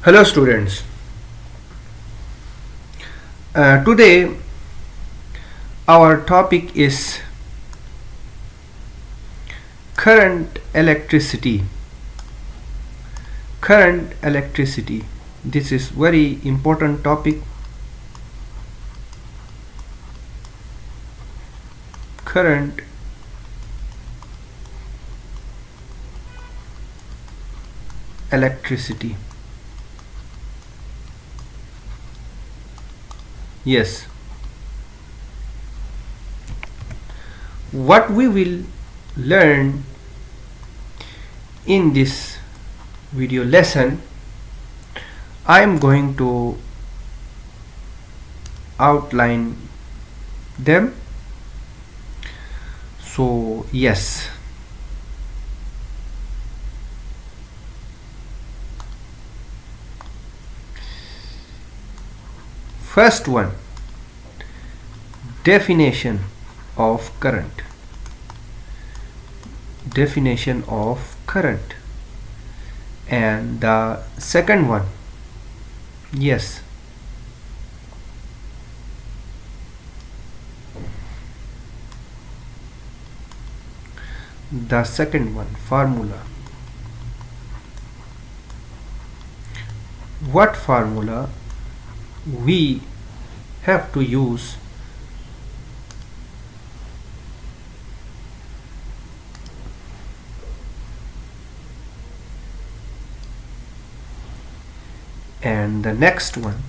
Hello students. Today our topic is current electricity. Current electricity. This is very important topic. Current electricity. Yes, what we will learn in this video lesson, I am going to outline them. So yes, first one, definition of current. Definition of current. And the second one, yes, the second one, formula. What formula we have to use and the next one,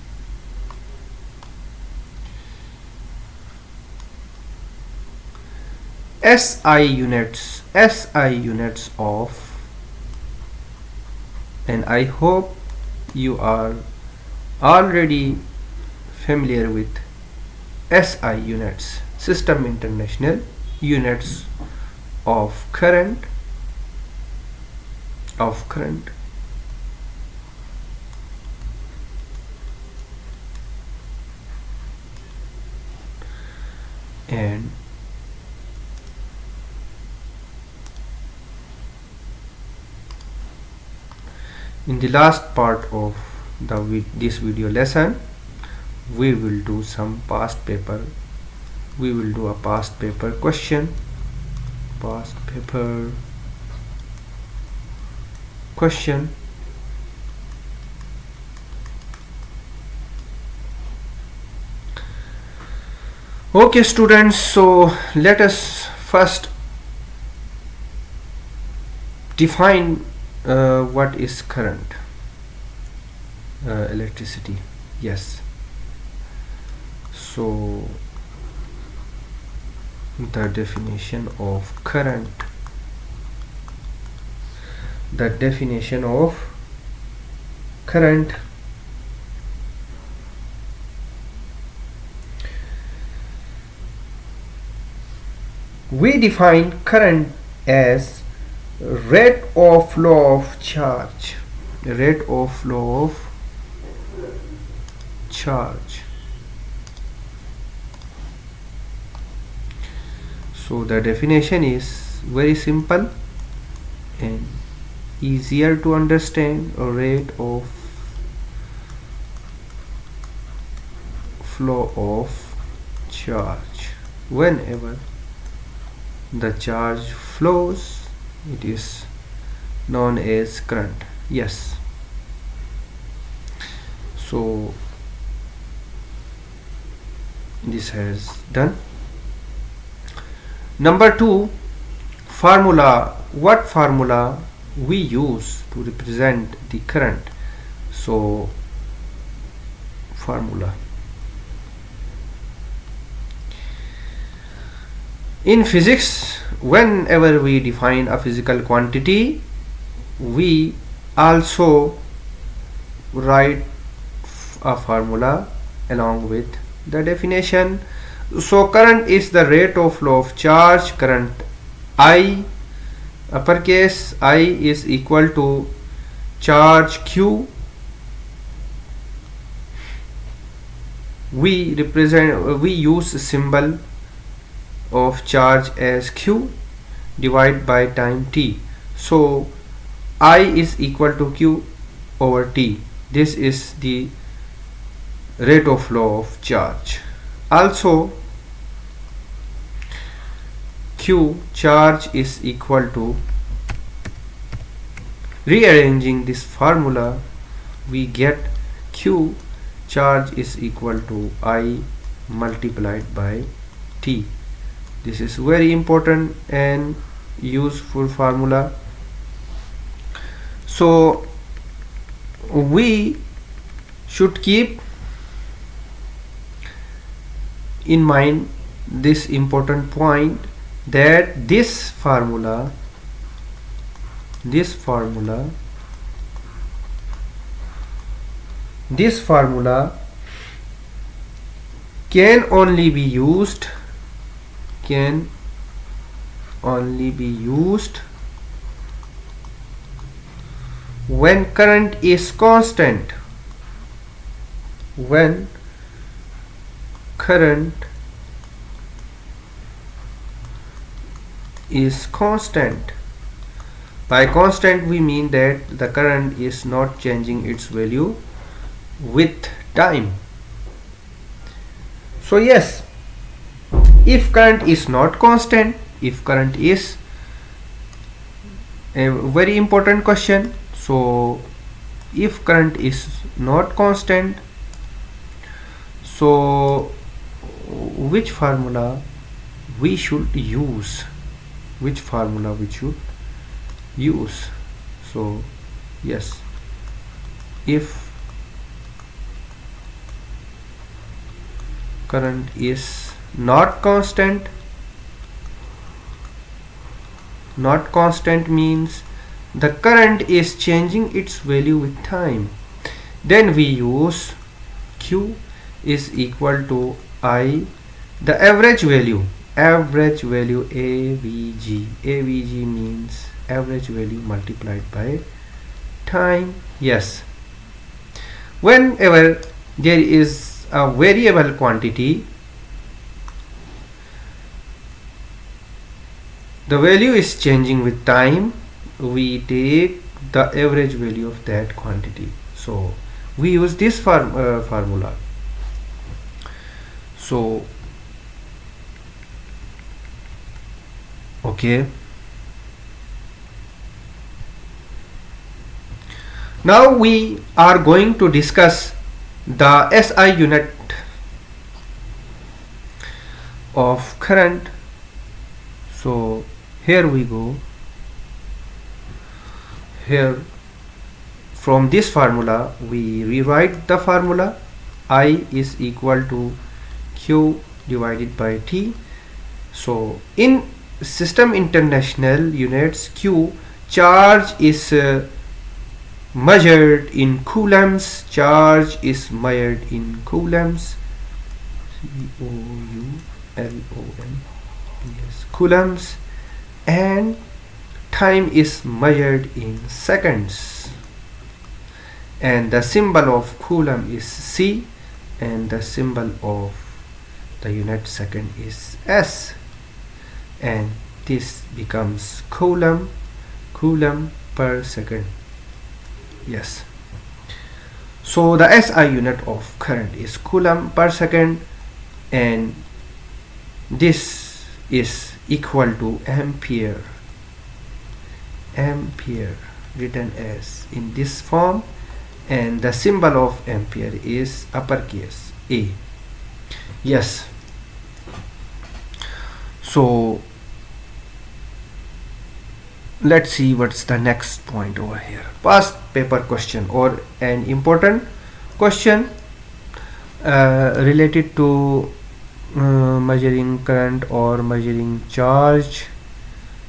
SI units of, and I hope you are already familiar with SI units, System International Units of current. And in the last part of this video lesson, we will do some past paper. We will do a past paper question. Past paper question. Okay students, so let us first define what is current electricity. Yes, so the definition of current, we define current as rate of flow of charge. So the definition is very simple and easier to understand. A rate of flow of charge. Whenever the charge flows, it is known as current. Yes, so this has done. Number 2, formula. What formula we use to represent the current? So formula. In physics, whenever we define a physical quantity, we also write a formula along with the definition. So current is the rate of flow of charge. Current I, uppercase I, is equal to charge Q. We use symbol of charge as Q divided by time T. So I is equal to Q over T. This is the rate of flow of charge. Also, Q charge is equal to, rearranging this formula, we get Q charge is equal to I multiplied by T. This is very important and useful formula. So we should keep in mind this important point, that this formula can only be used when current is constant. When current is constant. By constant we mean that the current is not changing its value with time. So yes, if current is not constant, if current is a very important question. So if current is not constant, so which formula we should use? So yes, if current is not constant means the current is changing its value with time, then we use Q is equal to I, the average value AVG. AVG means average value multiplied by time. Yes, whenever there is a variable quantity, the value is changing with time, we take the average value of that quantity. So we use this formula. So okay, now we are going to discuss the SI unit of current. So here we go. Here from this formula we rewrite the formula. I is equal to Q divided by T. So in system international units, Q charge is measured in coulombs. Charge is measured in coulombs. Coulombs. Coulombs. And time is measured in seconds. And the symbol of coulomb is C, and the symbol of the unit second is S, and this becomes coulomb per second. Yes, so the SI unit of current is coulomb per second, and this is equal to ampere written as in this form, and the symbol of ampere is uppercase A. Yes, so let's see what's the next point over here. Past paper question or an important question related to measuring current or measuring charge.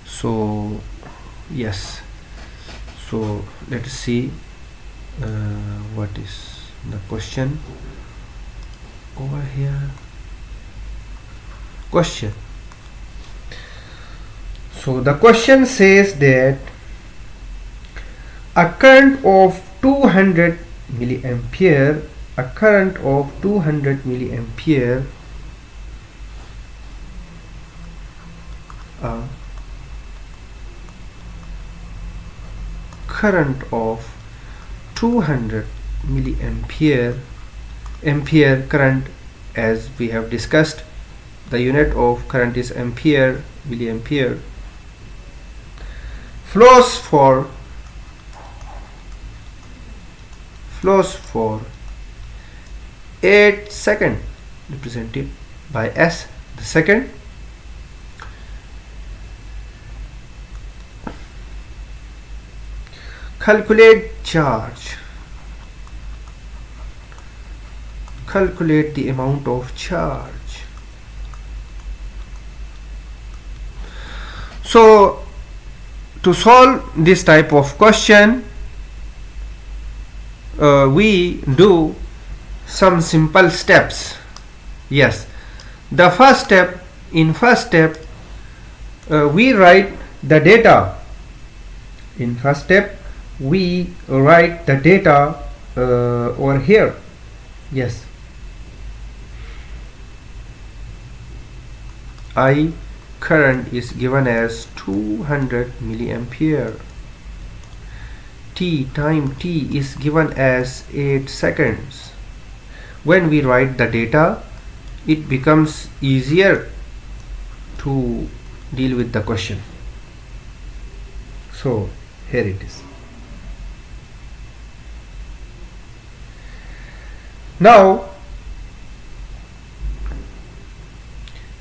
So yes, so let's see what is the question over here. Question. So the question says that a current of 200 milliampere, a current of 200 milliampere, a current of 200 milliampere. Ampere current, as we have discussed, the unit of current is ampere, milliampere, flows for 8 seconds, represented by S the second. Calculate charge. Calculate the amount of charge. So to solve this type of question, we do some simple steps. Yes, the first step, we write the data. In first step, we write the data over here. Yes, I current is given as 200 milliampere. Time t is given as 8 seconds. When we write the data, it becomes easier to deal with the question. So here it is. Now,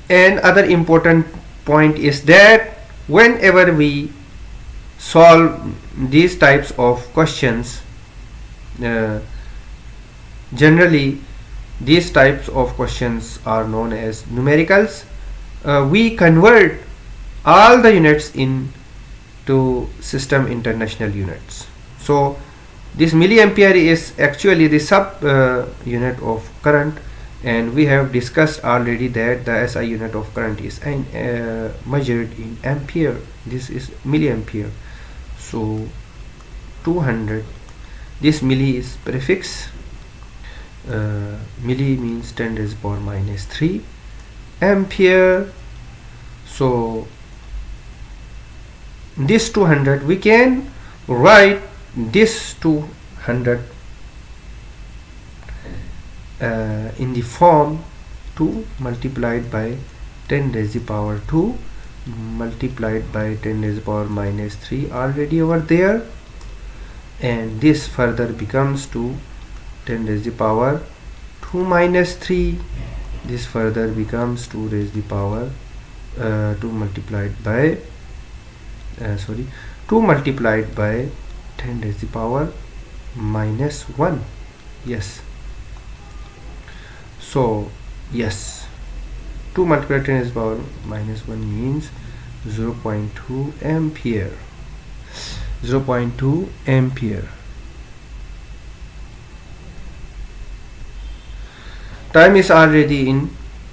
another important point is that whenever we solve these types of questions, generally these types of questions are known as numericals. We convert all the units into system international units. So this milliampere is actually the sub unit of current, and we have discussed already that the SI unit of current is measured in ampere. This is milliampere. So 200, this milli is prefix, milli means 10 raised to the power minus 3 ampere. So this 200, we can write this 200 in the form 2 multiplied by 10 raised to the power 2 multiplied by 10 raised to the power minus 3 already over there, and this further becomes to 10 raised to the power 2 minus 3. This further becomes 2 raised to the power 2 multiplied by 2 multiplied by 10 raised to the power minus 1. Yes, so yes, 2 multiplied by 10 raised to the power minus 1 means 0.2 ampere. 0.2 ampere. Time is already in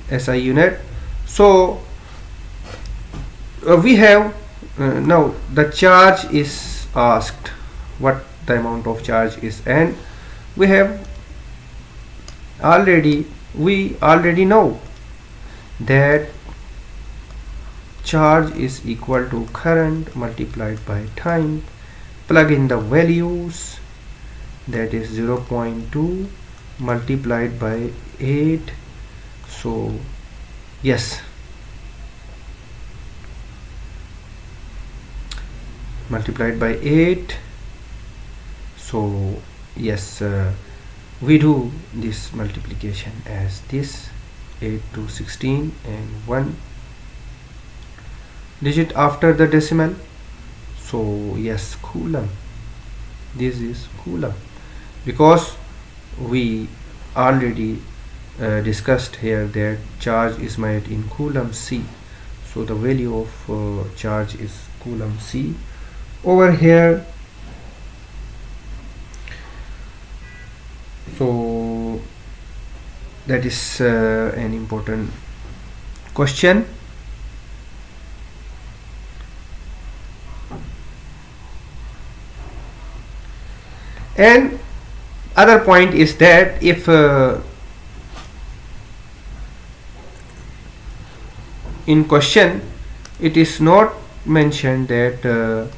SI unit. So we have now the charge is asked, what the amount of charge is, and we already know that charge is equal to current multiplied by time. Plug in the values, that is 0.2 multiplied by 8. So yes, multiplied by 8. So yes, we do this multiplication as this 8 to 16 and 1 digit after the decimal. So yes, coulomb. This is coulomb, because we already discussed here that charge is measured in coulomb C. So the value of charge is coulomb C over here. So that is an important question. And other point is that if in question it is not mentioned that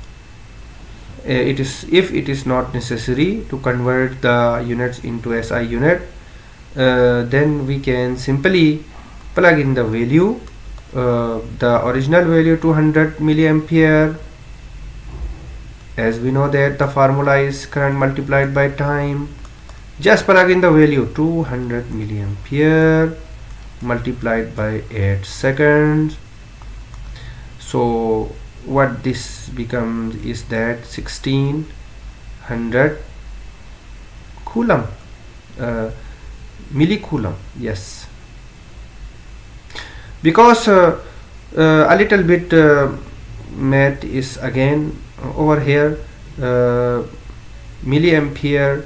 it is, if it is not necessary to convert the units into SI unit, then we can simply plug in the value, the original value 200 milliampere. As we know that the formula is current multiplied by time, just plug in the value 200 milliampere multiplied by 8 seconds. So what this becomes is that 1600 coulomb, millicoulomb. Yes, because a little bit math is again over here, milliampere,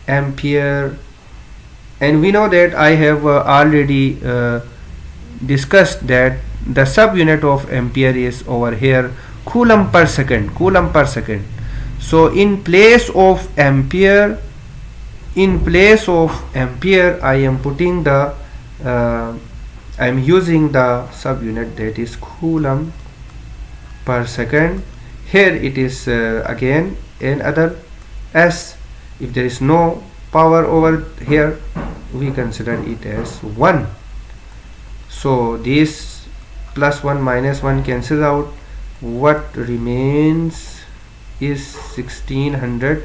milliampere, and we know that I have already discussed that the subunit of ampere is over here coulomb per second, coulomb per second. So in place of ampere, I am putting the I am using the subunit that is coulomb per second. Here it is again another S. If there is no power over here, we consider it as 1. So this plus 1 minus 1 cancels out. What remains is 1600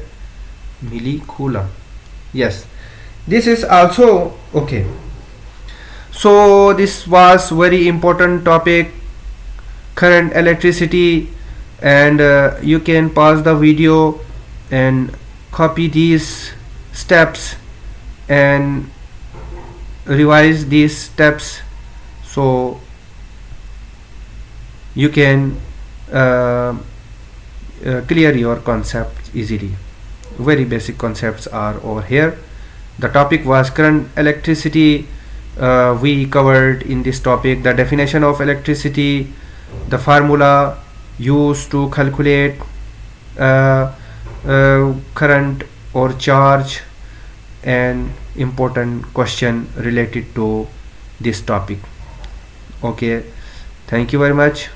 millicoulomb. Yes, this is also okay. So this was very important topic, current, electricity, and you can pause the video and copy these steps and revise these steps, so you can clear your concepts easily. Very basic concepts are over here. The topic was current, electricity. We covered in this topic the definition of electricity, the formula used to calculate current or charge, and important question related to this topic. Okay, thank you very much.